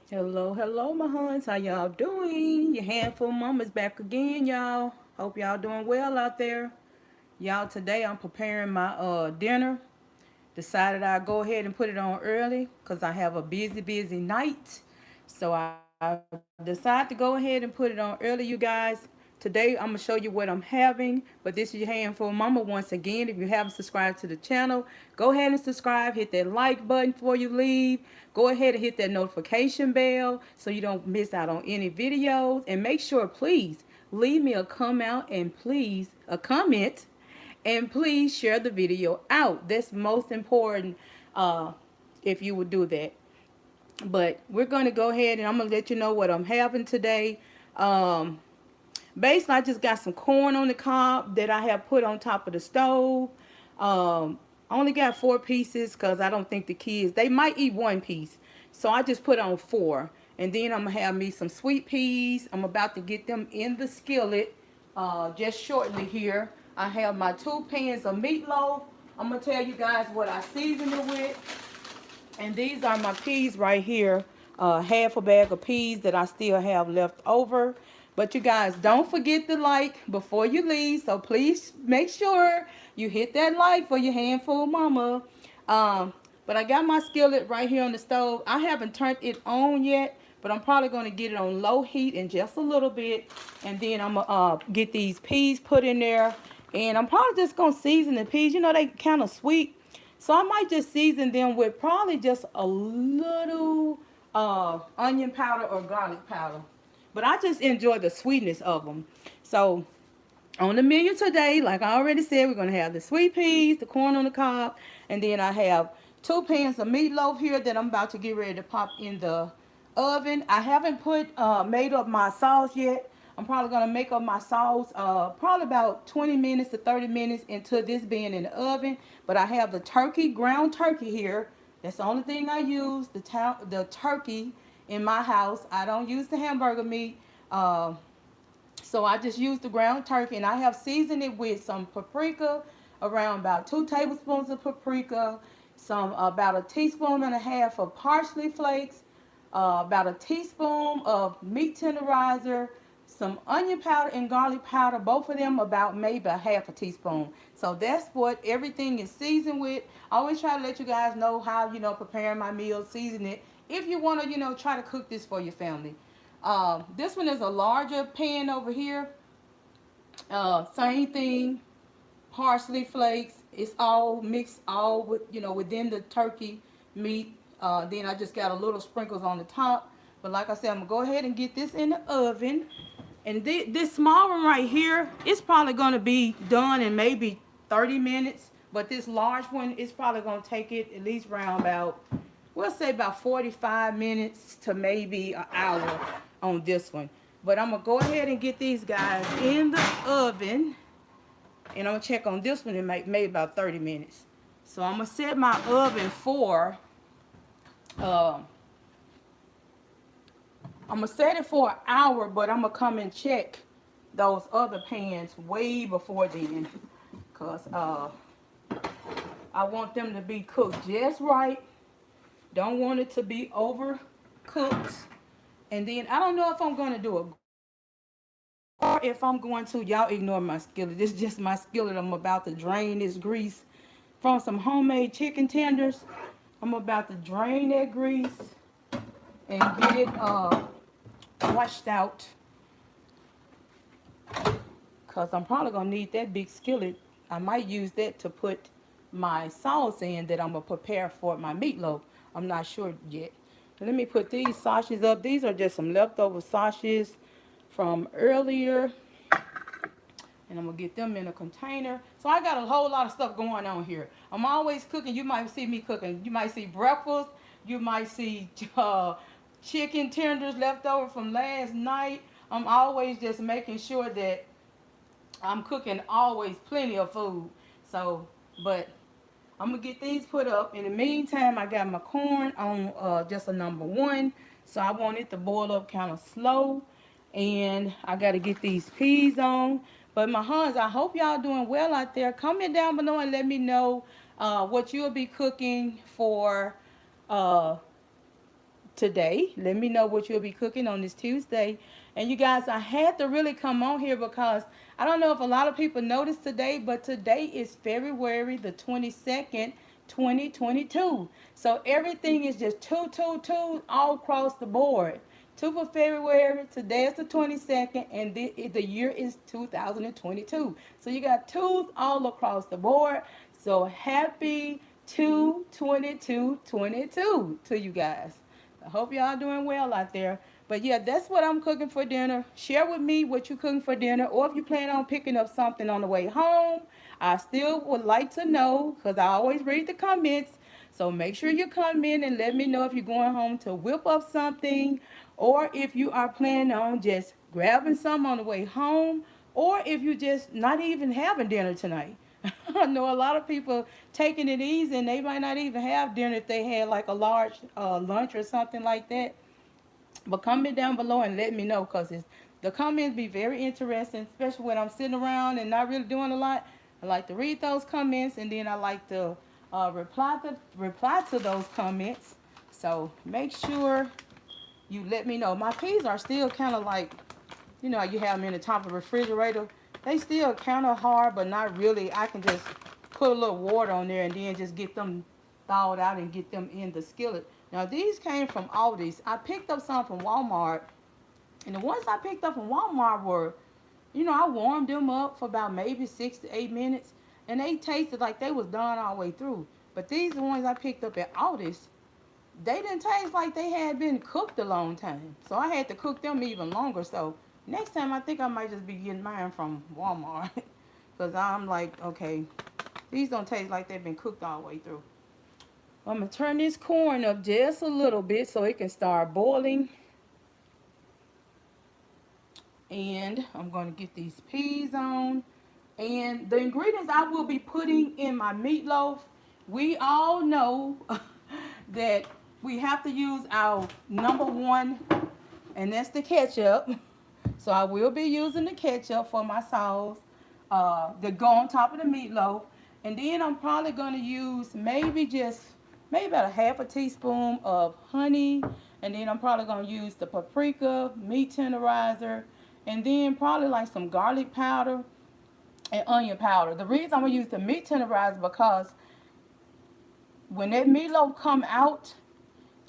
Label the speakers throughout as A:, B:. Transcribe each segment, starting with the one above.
A: Hello, hello, my huns. How y'all doing? Your handful mama's back again, y'all. Hope y'all doing well out there. Y'all, today I'm preparing my dinner. Decided I'd go ahead and put it on early because I have a busy night. So I decided to go ahead and put it on early, you guys. Today I'm gonna show you what I'm having, but this is your handful mama once again. If you haven't subscribed to the channel, go ahead and subscribe. Hit that like button before you leave. Go ahead and hit that notification bell so you don't miss out on any videos. And make sure, please, leave me a comment and please share the video out. That's most important, uh, if you would do that. But we're going to go ahead and I'm going to let you know what I'm having today. Um, Basically, I just got some corn on the cob that I have put on top of the stove. I only got 4 pieces because I don't think the kids, they might eat 1 piece. So I just put on 4. And then I'm going to have me some sweet peas. I'm about to get them in the skillet just shortly here. I have my 2 pans of meatloaf. I'm going to tell you guys what I season it with. And these are my peas right here. Half a bag of peas that I still have left over. But you guys, don't forget to like before you leave. So please make sure you hit that like for your handful mama. Um, but I got my skillet right here on the stove. I haven't turned it on yet, but I'm probably going to get it on low heat in just a little bit. And then I'm going to get these peas put in there. And I'm probably just going to season the peas. You know, they kind of sweet. So I might just season them with probably just a little onion powder or garlic powder. But I just enjoy the sweetness of them. So on the menu today, like I already said, we're going to have the sweet peas, the corn on the cob, and then I have 2 pans of meatloaf here that I'm about to get ready to pop in the oven. I haven't made up my sauce yet. I'm probably going to make up my sauce probably about 20 minutes to 30 minutes into this being in the oven. But I have the turkey, ground turkey here. That's the only thing I use, the turkey in my house. I don't use the hamburger meat. So I just used the ground turkey and I have seasoned it with some paprika, around about 2 tablespoons of paprika, some about a teaspoon and a half of parsley flakes, about a teaspoon of meat tenderizer, some onion powder and garlic powder, both of them about maybe a half a teaspoon. So that's what everything is seasoned with. I always try to let you guys know how, preparing my meals, season it. If you want to, try to cook this for your family. This one is a larger pan over here. Same thing, parsley flakes. It's all mixed, all with within the turkey meat. Then I just got a little sprinkles on the top. But like I said, I'm gonna go ahead and get this in the oven. And this small one right here, it's probably gonna be done in maybe 30 minutes. But this large one, it's probably gonna take it at least around about, we'll say about 45 minutes to maybe an hour on this one. But I'm gonna go ahead and get these guys in the oven. And I'm gonna check on this one in maybe about 30 minutes. So I'm gonna set my oven for, uh, I'm gonna set it for an hour, but I'm gonna come and check those other pans way before then. Cause I want them to be cooked just right. Don't want it to be overcooked. And then I don't know if I'm gonna do a or if I'm going to, y'all ignore my skillet. This is just my skillet. I'm about to drain this grease from some homemade chicken tenders. I'm about to drain that grease and get it washed out. Because I'm probably going to need that big skillet. I might use that to put my sauce in that I'm going to prepare for my meatloaf. I'm not sure yet. Let me put these sausages up. These are just some leftover sausages from earlier. And I'm going to get them in a container. So I got a whole lot of stuff going on here. I'm always cooking. You might see me cooking. You might see breakfast. You might see chicken tenders left over from last night. I'm always just making sure that I'm cooking always plenty of food. So, but I'm going to get these put up. In the meantime, I got my corn on just a number 1. So I want it to boil up kind of slow. And I got to get these peas on. But my huns, I hope y'all doing well out there. Comment down below and let me know what you'll be cooking for uh, today. Let me know what you'll be cooking on this Tuesday. And you guys, I had to really come on here because I don't know if a lot of people noticed today, but today is February the 22nd, 2022. So everything is just 222 all across the board. 2 for February, today is the 22nd, and the year is 2022. So you got twos all across the board. So happy 2/22/22 to you guys. I hope y'all doing well out there. But yeah, that's what I'm cooking for dinner. Share with me what you're cooking for dinner, or if you plan on picking up something on the way home. I still would like to know because I always read the comments. So make sure you come in and let me know if you're going home to whip up something, or if you are planning on just grabbing some on the way home, or if you just not even having dinner tonight. I know a lot of people taking it easy and they might not even have dinner if they had like a large lunch or something like that. But comment down below and let me know because the comments be very interesting, especially when I'm sitting around and not really doing a lot. I like to read those comments and then I like to reply to those comments. So make sure you let me know. My peas are still kind of like, you have them in the top of the refrigerator. They still kind of hard, but not really. I can just put a little water on there and then just get them thawed out and get them in the skillet. Now these came from Aldi's. I picked up some from Walmart, and the ones I picked up from Walmart were, I warmed them up for about maybe 6 to 8 minutes, and they tasted like they was done all the way through. But these the ones I picked up at Aldi's, they didn't taste like they had been cooked a long time. So I had to cook them even longer. So next time I think I might just be getting mine from Walmart. Because I'm like, okay, these don't taste like they've been cooked all the way through. I'm going to turn this corn up just a little bit so it can start boiling. And I'm going to get these peas on. And the ingredients I will be putting in my meatloaf, we all know that we have to use our number one, and that's the ketchup. So I will be using the ketchup for my sauce that go on top of the meatloaf. And then I'm probably going to use maybe about a half a teaspoon of honey. And then I'm probably going to use the paprika, meat tenderizer, and then probably like some garlic powder and onion powder. The reason I'm going to use the meat tenderizer because when that meatloaf come out,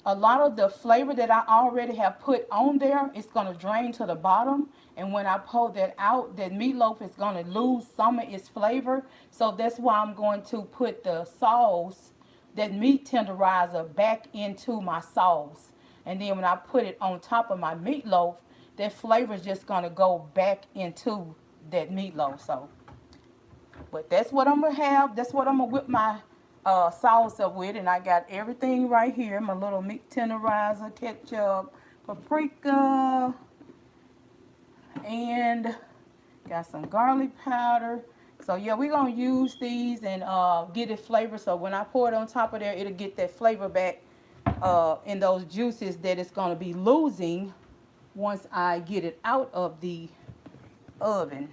A: a lot of the flavor that I already have put on there is going to drain to the bottom. And when I pull that out, that meatloaf is going to lose some of its flavor. So that's why I'm going to put the sauce, that meat tenderizer, back into my sauce. And then when I put it on top of my meatloaf, that flavor is just going to go back into that meatloaf. So but that's what I'm going to have. That's what I'm going to whip my sauce up with. And I got everything right here. My little meat tenderizer, ketchup, paprika, and got some garlic powder. So yeah, we're going to use these and get it flavor. So when I pour it on top of there, it'll get that flavor back in those juices that it's going to be losing once I get it out of the oven.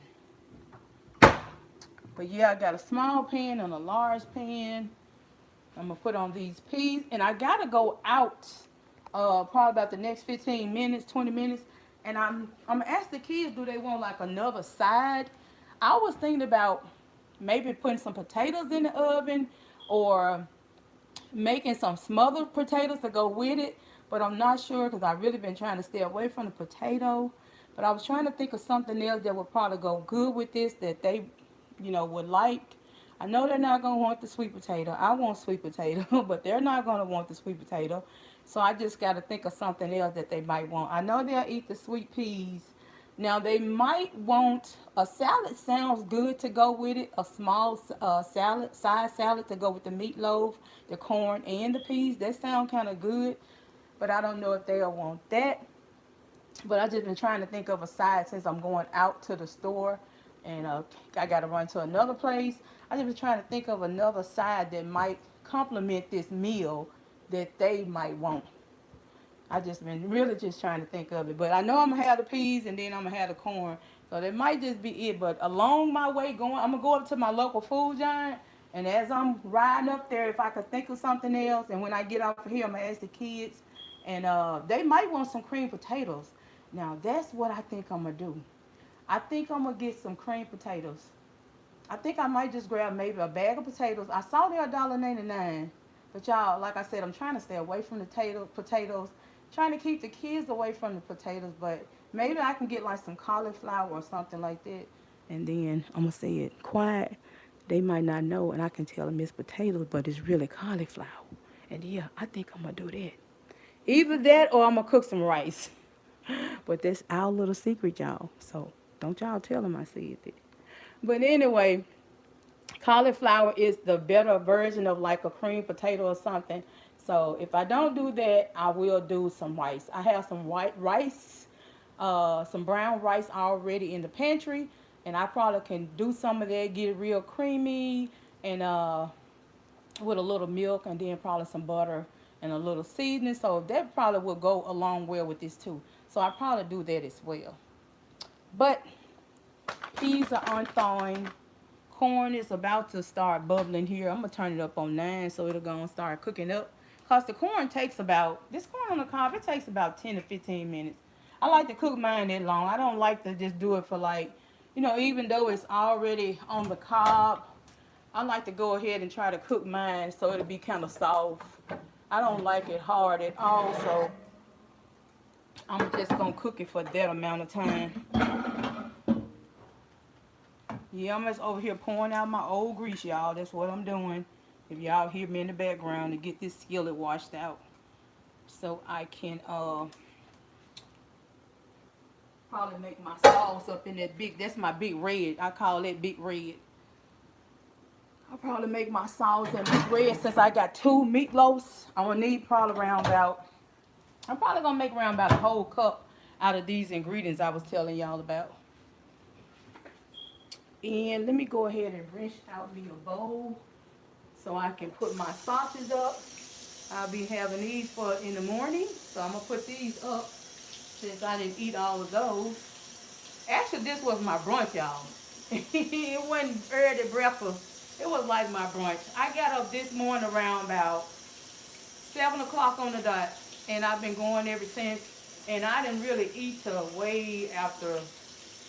A: But yeah, I got a small pan and a large pan. I'm going to put on these peas. And I got to go out probably about the next 15 minutes, 20 minutes. And I'm going to ask the kids, do they want like another side? I was thinking about maybe putting some potatoes in the oven or making some smothered potatoes to go with it. But I'm not sure because I've really been trying to stay away from the potato. But I was trying to think of something else that would probably go good with this that they, would like. I know they're not going to want the sweet potato. I want sweet potato, but they're not going to want the sweet potato. So I just got to think of something else that they might want. I know they'll eat the sweet peas. Now they might want a salad. Sounds good to go with it. A small side salad to go with the meatloaf, the corn, and the peas. That sound kind of good, but I don't know if they'll want that. But I just been trying to think of a side since I'm going out to the store and I got to run to another place. I just been trying to think of another side that might complement this meal that they might want. I just been really just trying to think of it. But I know I'm going to have the peas and then I'm going to have the corn. So that might just be it. But along my way going, I'm going to go up to my local food giant. And as I'm riding up there, if I could think of something else. And when I get off of here, I'm going to ask the kids. And they might want some cream potatoes. Now that's what I think I'm gonna do. I think I'm gonna get some cream potatoes. I think I might just grab maybe a bag of potatoes. I saw they're $1.99, but y'all, like I said, I'm trying to stay away from the potatoes, trying to keep the kids away from the potatoes. But maybe I can get like some cauliflower or something like that. And then I'm gonna say it quiet. They might not know, and I can tell them it's potatoes, but it's really cauliflower. And yeah, I think I'm gonna do that. Either that or I'm gonna cook some rice. But that's our little secret, y'all. So don't y'all tell them I said that. But anyway, cauliflower is the better version of like a cream potato or something. So if I don't do that, I will do some rice. I have some white rice, some brown rice already in the pantry, and I probably can do some of that, get it real creamy, and with a little milk, and then probably some butter and a little seasoning. So that probably will go along well with this too. So I probably do that as well. But peas are unthawing. Corn is about to start bubbling here. I'm gonna turn it up on 9 so it'll go and start cooking up. Cause the corn takes about, this corn on the cob, it takes about 10 to 15 minutes. I like to cook mine that long. I don't like to just do it for like, even though it's already on the cob, I like to go ahead and try to cook mine so it'll be kind of soft. I don't like it hard at all, so I'm just gonna cook it for that amount of time. Yeah, I'm just over here pouring out my old grease, y'all. That's what I'm doing. If y'all hear me in the background, to get this skillet washed out, so I can probably make my sauce up in that big. That's my big red. I call it big red. I'll probably make my sauce in big red since I got 2 meatloafs. I'm gonna need probably around about. I'm probably gonna make around about a whole cup out of these ingredients I was telling y'all about. And let me go ahead and rinse out me a bowl so I can put my sausages up. I'll be having these for in the morning, so I'm gonna put these up since I didn't eat all of those. Actually, this was my brunch, y'all. It wasn't early breakfast. It was like my brunch. I got up this morning around about 7 o'clock on the dot, and I've been going ever since. And I didn't really eat till way after,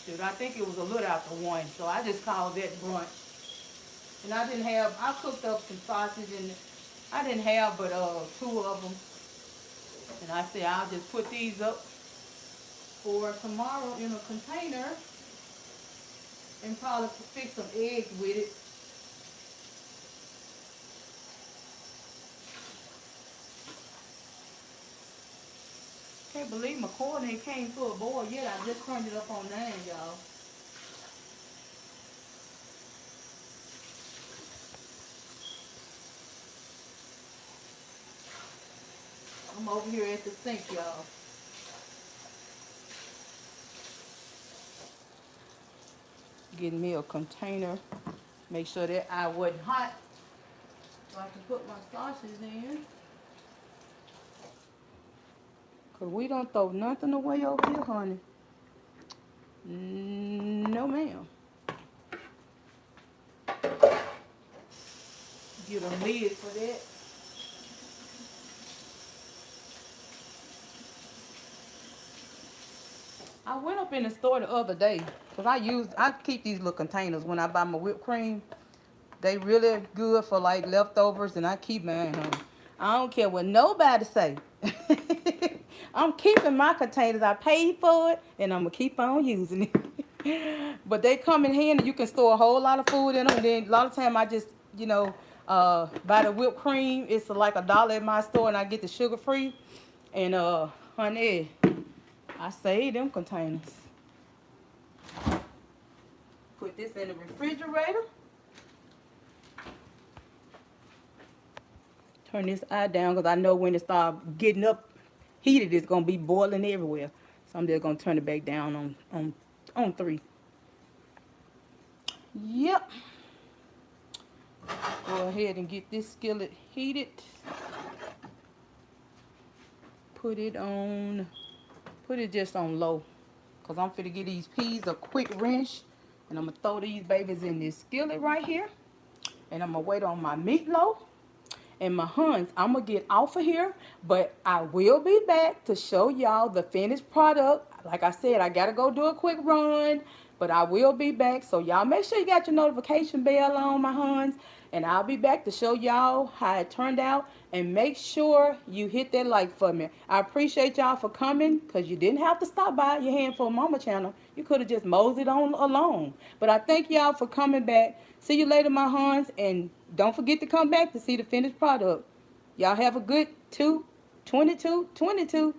A: dude, I think it was a little after 1. So I just called that brunch. And I cooked up some sausage, and I didn't have but 2 of them. And I said I'll just put these up for tomorrow in a container and probably fix some eggs with it. Can't believe my corn ain't came to a boil yet. I just turned it up on 9, y'all. I'm over here at the sink, y'all. Getting me a container. Make sure that I wasn't hot so I can put my sausage in. Because we don't throw nothing away over here, honey. No, ma'am. Get a lid for that. I went up in the store the other day because I keep these little containers when I buy my whipped cream. They really good for like leftovers, and I keep mine, honey. I don't care what nobody say. I'm keeping my containers. I paid for it, and I'm gonna keep on using it. But they come in handy. You can store a whole lot of food in them. And then a lot of time I just, buy the whipped cream. It's like $1 at my store, and I get the sugar free. And honey, I save them containers. Put this in the refrigerator. Turn this eye down because I know when it starts getting up heated, it's going to be boiling everywhere. So I'm just going to turn it back down on 3. Yep. Go ahead and get this skillet heated. Put it just on low because I'm finna get these peas a quick rinse. And I'm going to throw these babies in this skillet right here. And I'm going to wait on my meatloaf. And my huns, I'm going to get off of here, but I will be back to show y'all the finished product. Like I said, I got to go do a quick run, but I will be back. So y'all make sure you got your notification bell on, my huns. And I'll be back to show y'all how it turned out. And make sure you hit that like for me. I appreciate y'all for coming, because you didn't have to stop by your Handful Mama channel. You could have just moseyed on along. But I thank y'all for coming back. See you later, my huns. And don't forget to come back to see the finished product. Y'all have a good 2222.